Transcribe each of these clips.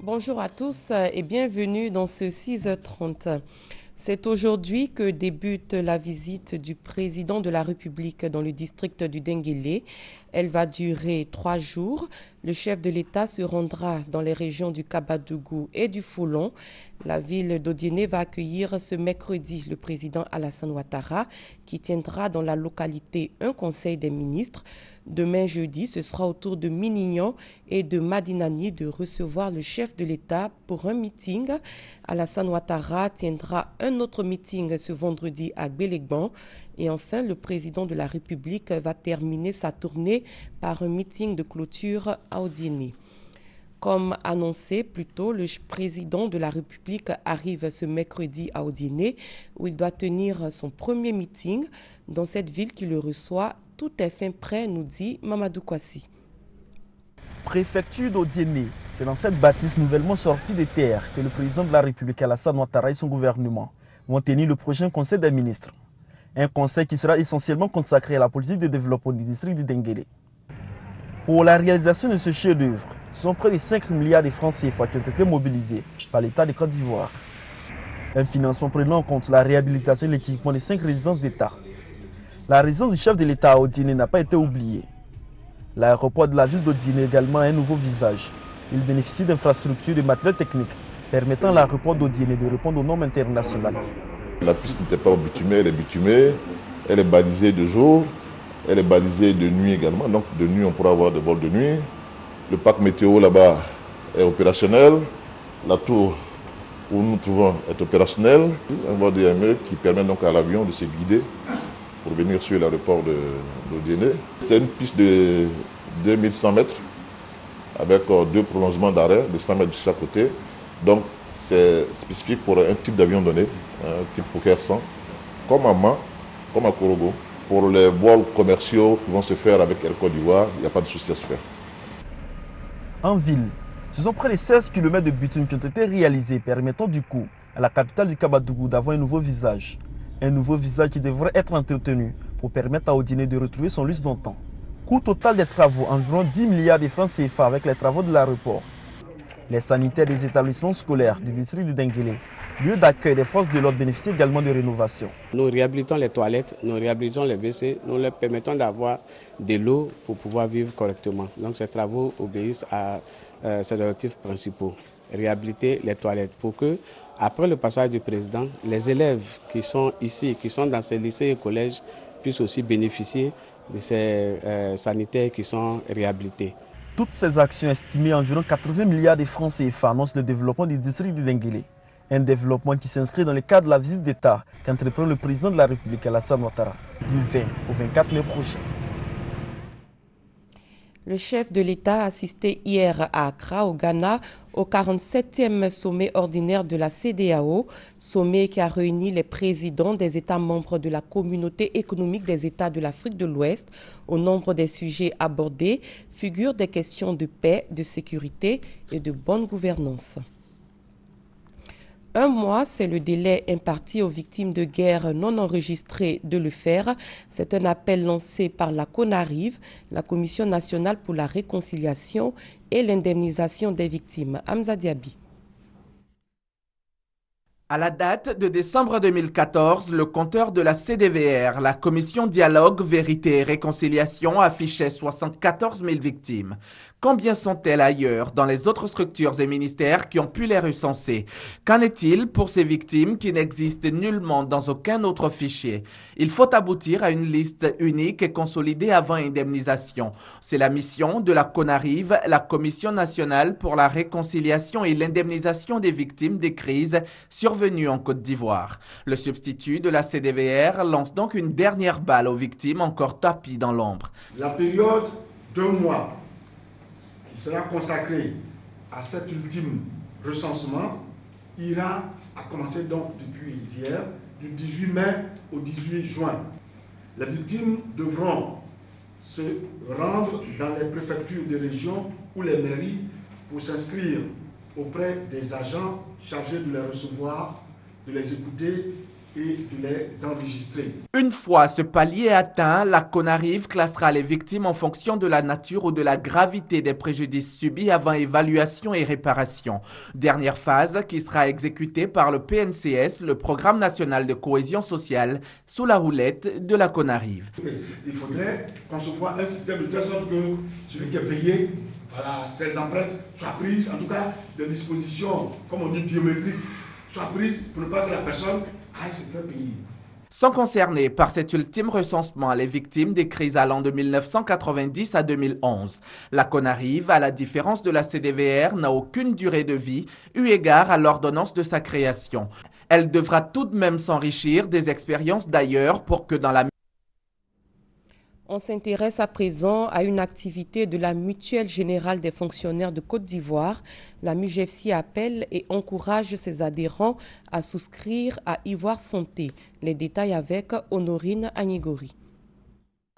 Bonjour à tous et bienvenue dans ce 6h30. C'est aujourd'hui que débute la visite du président de la République dans le district du Denguélé. Elle va durer 3 jours. Le chef de l'État se rendra dans les régions du Kabadougou et du Foulon. La ville d'Odiéné va accueillir ce mercredi le président Alassane Ouattara qui tiendra dans la localité un conseil des ministres. Demain jeudi, ce sera au tour de Minignan et de Madinani de recevoir le chef de l'État pour un meeting. Alassane Ouattara tiendra un autre meeting ce vendredi à Gbélégbon. Et enfin, le président de la République va terminer sa tournée par un meeting de clôture à Odiéné. Comme annoncé plus tôt, le président de la République arrive ce mercredi à Odiéné où il doit tenir son premier meeting dans cette ville qui le reçoit. Tout est fin prêt, nous dit Mamadou Kwasi. Préfecture d'Odiéné, c'est dans cette bâtisse nouvellement sortie de terre que le président de la République Alassane Ouattara et son gouvernement vont tenir le prochain conseil des ministres. Un conseil qui sera essentiellement consacré à la politique de développement du district du Denguélé. Pour la réalisation de ce chef-d'œuvre, ce sont près de 5 milliards de francs CFA qui ont été mobilisés par l'État de Côte d'Ivoire. Un financement prenant en compte la réhabilitation et l'équipement de 5 résidences d'État. La résidence du chef de l'État à Odiéné n'a pas été oubliée. L'aéroport de la ville d'Odiéné également a un nouveau visage. Il bénéficie d'infrastructures et de matériel technique permettant à l'aéroport d'Odiéné de répondre aux normes internationales. La piste n'était pas bitumée, elle est bitumée, elle est balisée de jour, elle est balisée de nuit également. Donc de nuit, on pourra avoir des vols de nuit. Le parc météo là-bas est opérationnel. La tour où nous nous trouvons est opérationnelle. Un vol DME qui permet donc à l'avion de se guider pour venir sur l'aéroport d'Odiéné. C'est une piste de 2100 mètres avec 2 prolongements d'arrêt de 100 mètres de chaque côté. Donc c'est spécifique pour un type d'avion donné, un type Fokker 100, comme à Man, comme à Korogo. Pour les vols commerciaux qui vont se faire avec Air Côte d'Ivoire, il n'y a pas de souci à se faire. En ville, ce sont près de 16 km de bitume qui ont été réalisés, permettant du coup à la capitale du Kabadougou d'avoir un nouveau visage. Un nouveau visage qui devrait être entretenu pour permettre à Odiéné de retrouver son luxe d'antan. Coût total des travaux, environ 10 milliards de francs CFA avec les travaux de l'aéroport. Les sanitaires des établissements scolaires du district du Denguélé, lieu d'accueil des forces de l'ordre, bénéficient également de rénovation. Nous réhabilitons les toilettes, nous réhabilitons les WC, nous leur permettons d'avoir de l'eau pour pouvoir vivre correctement. Donc ces travaux obéissent à ces objectifs principaux. Réhabiliter les toilettes pour que, après le passage du président, les élèves qui sont ici, qui sont dans ces lycées et collèges, puissent aussi bénéficier de ces sanitaires qui sont réhabilités. Toutes ces actions estimées à environ 80 milliards de francs CFA annoncent le développement du district du Denguélé. Un développement qui s'inscrit dans le cadre de la visite d'État qu'entreprend le président de la République Alassane Ouattara du 20 au 24 mai prochain. Le chef de l'État a assisté hier à Accra, au Ghana, au 47e sommet ordinaire de la CEDEAO, sommet qui a réuni les présidents des États membres de la Communauté économique des États de l'Afrique de l'Ouest. Au nombre des sujets abordés figurent des questions de paix, de sécurité et de bonne gouvernance. 1 mois, c'est le délai imparti aux victimes de guerre non enregistrées de le faire. C'est un appel lancé par la CONARIV, la Commission nationale pour la réconciliation et l'indemnisation des victimes. Hamza Diaby. À la date de décembre 2014, le compteur de la CDVR, la Commission Dialogue, Vérité et Réconciliation, affichait 74 000 victimes. Combien sont-elles ailleurs, dans les autres structures et ministères qui ont pu les recenser? Qu'en est-il pour ces victimes qui n'existent nullement dans aucun autre fichier? Il faut aboutir à une liste unique et consolidée avant indemnisation. C'est la mission de la CONARIV, la Commission nationale pour la réconciliation et l'indemnisation des victimes des crises survenues en Côte d'Ivoire. Le substitut de la CDVR lance donc une dernière balle aux victimes encore tapies dans l'ombre. La période d'1 mois qui sera consacrée à cet ultime recensement ira à commencer donc depuis hier, du 18 mai au 18 juin. Les victimes devront se rendre dans les préfectures des régions ou les mairies pour s'inscrire auprès des agents chargés de les recevoir, de les écouter et de les enregistrer. Une fois ce palier atteint, la CONARIV classera les victimes en fonction de la nature ou de la gravité des préjudices subis avant évaluation et réparation. Dernière phase qui sera exécutée par le PNCS, le Programme national de cohésion sociale, sous la houlette de la CONARIV. Il faudrait concevoir un système de telle sorte que celui qui est payé, voilà, ses empreintes soient prises, en tout cas des dispositions, comme on dit, biométriques, soient prises pour ne pas que la personne aille se faire payer. Sont concernées par cet ultime recensement les victimes des crises allant de 1990 à 2011. La CONARIV, à la différence de la CDVR, n'a aucune durée de vie, eu égard à l'ordonnance de sa création. Elle devra tout de même s'enrichir des expériences d'ailleurs pour que dans la... On s'intéresse à présent à une activité de la Mutuelle Générale des Fonctionnaires de Côte d'Ivoire. La MUGFC appelle et encourage ses adhérents à souscrire à Ivoire Santé. Les détails avec Honorine Agnigori.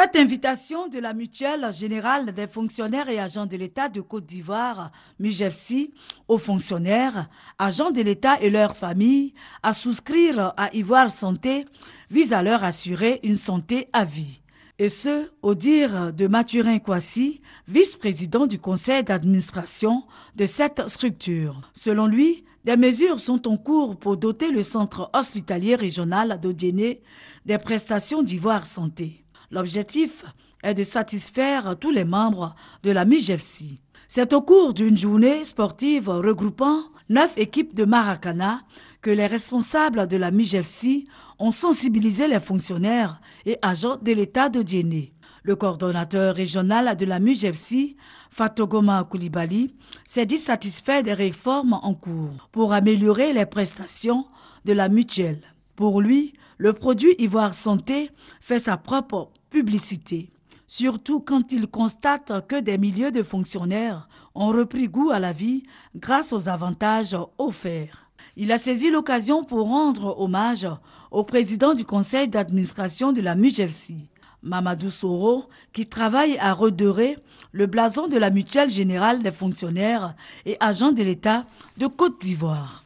Cette invitation de la Mutuelle Générale des Fonctionnaires et Agents de l'État de Côte d'Ivoire, MUGFC, aux fonctionnaires, agents de l'État et leurs familles à souscrire à Ivoire Santé vise à leur assurer une santé à vie. Et ce, au dire de Mathurin Kouassi, vice-président du conseil d'administration de cette structure. Selon lui, des mesures sont en cours pour doter le centre hospitalier régional d'Odiéné des prestations d'Ivoire Santé. L'objectif est de satisfaire tous les membres de la MUGFC. C'est au cours d'une journée sportive regroupant 9 équipes de Maracana que les responsables de la MUGFC ont sensibilisé les fonctionnaires et agents de l'État d'Odiéné. Le coordonnateur régional de la MUGFC, Fatogoma Koulibaly, s'est dit satisfait des réformes en cours pour améliorer les prestations de la mutuelle. Pour lui, le produit Ivoire Santé fait sa propre publicité, surtout quand il constate que des milliers de fonctionnaires ont repris goût à la vie grâce aux avantages offerts. Il a saisi l'occasion pour rendre hommage au président du conseil d'administration de la MUGFC, Mamadou Soro, qui travaille à redorer le blason de la Mutuelle Générale des Fonctionnaires et Agents de l'État de Côte d'Ivoire.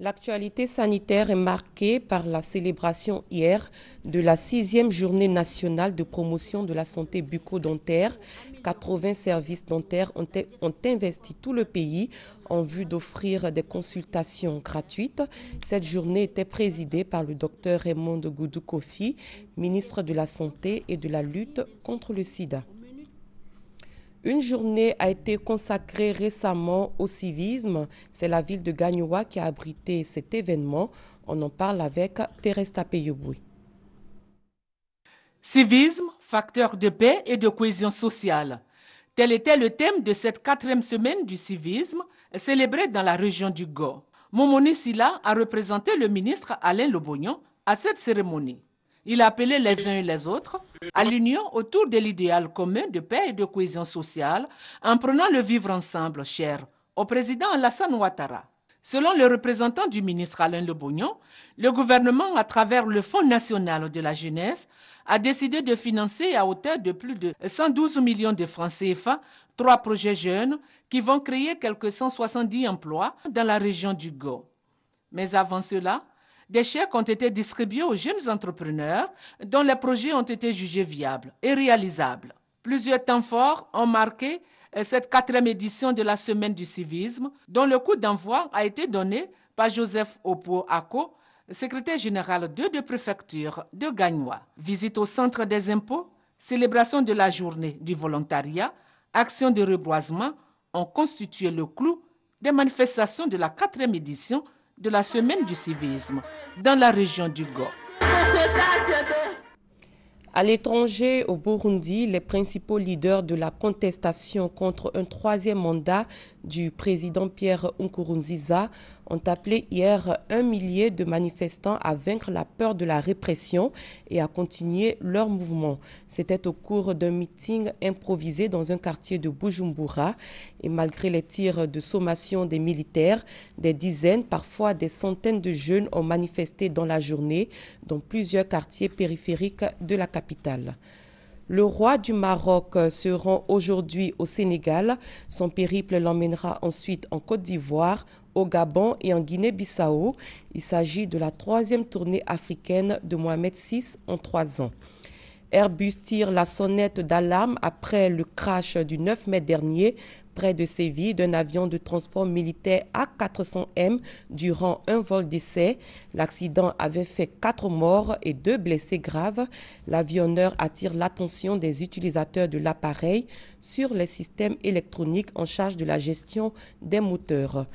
L'actualité sanitaire est marquée par la célébration hier de la 6e journée nationale de promotion de la santé bucco-dentaire. 80 services dentaires ont investi tout le pays en vue d'offrir des consultations gratuites. Cette journée était présidée par le docteur Raymond Goudou Kofi, ministre de la Santé et de la lutte contre le sida. Une journée a été consacrée récemment au civisme. C'est la ville de Gagnoa qui a abrité cet événement. On en parle avec Thérèse Tapeyoboué. Civisme, facteur de paix et de cohésion sociale. Tel était le thème de cette 4e semaine du civisme célébrée dans la région du Go. Momoni Sila a représenté le ministre Alain Lobognon à cette cérémonie. Il a appelé les uns et les autres à l'union autour de l'idéal commun de paix et de cohésion sociale en prenant le vivre ensemble cher au président Alassane Ouattara. Selon le représentant du ministre Alain Lobognon, le gouvernement, à travers le Fonds national de la jeunesse, a décidé de financer à hauteur de plus de 112 millions de francs CFA 3 projets jeunes qui vont créer quelques 170 emplois dans la région du Go. Mais avant cela, des chèques ont été distribués aux jeunes entrepreneurs dont les projets ont été jugés viables et réalisables. Plusieurs temps forts ont marqué cette 4e édition de la Semaine du civisme, dont le coup d'envoi a été donné par Joseph Opo Ako, secrétaire général de préfecture de Gagnoa. Visite au centre des impôts, célébration de la journée du volontariat, action de reboisement ont constitué le clou des manifestations de la 4e édition de la Semaine du civisme dans la région du Go. À l'étranger, au Burundi, les principaux leaders de la contestation contre un 3e mandat du président Pierre Nkurunziza ont appelé hier 1 millier de manifestants à vaincre la peur de la répression et à continuer leur mouvement. C'était au cours d'un meeting improvisé dans un quartier de Bujumbura. Et malgré les tirs de sommation des militaires, des dizaines, parfois des centaines de jeunes ont manifesté dans la journée dans plusieurs quartiers périphériques de la capitale. Le roi du Maroc se rend aujourd'hui au Sénégal. Son périple l'emmènera ensuite en Côte d'Ivoire, au Gabon et en Guinée-Bissau. Il s'agit de la 3e tournée africaine de Mohamed VI en 3 ans. Airbus tire la sonnette d'alarme après le crash du 9 mai dernier près de Séville d'un avion de transport militaire A400M durant un vol d'essai. L'accident avait fait 4 morts et 2 blessés graves. L'avionneur attire l'attention des utilisateurs de l'appareil sur les systèmes électroniques en charge de la gestion des moteurs.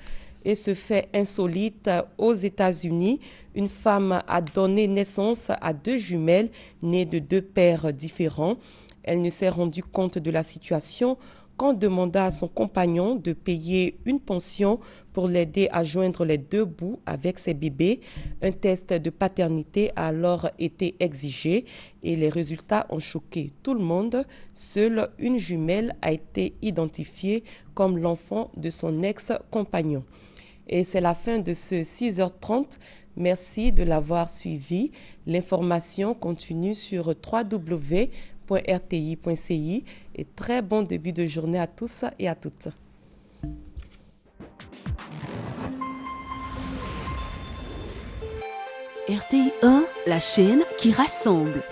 Et ce fait insolite aux États-Unis, une femme a donné naissance à 2 jumelles nées de 2 pères différents. Elle ne s'est rendue compte de la situation qu'en demandant à son compagnon de payer une pension pour l'aider à joindre les 2 bouts avec ses bébés. Un test de paternité a alors été exigé et les résultats ont choqué tout le monde. Seule une jumelle a été identifiée comme l'enfant de son ex-compagnon. Et c'est la fin de ce 6h30. Merci de l'avoir suivi. L'information continue sur www.rti.ci et très bon début de journée à tous et à toutes. RTI 1, la chaîne qui rassemble.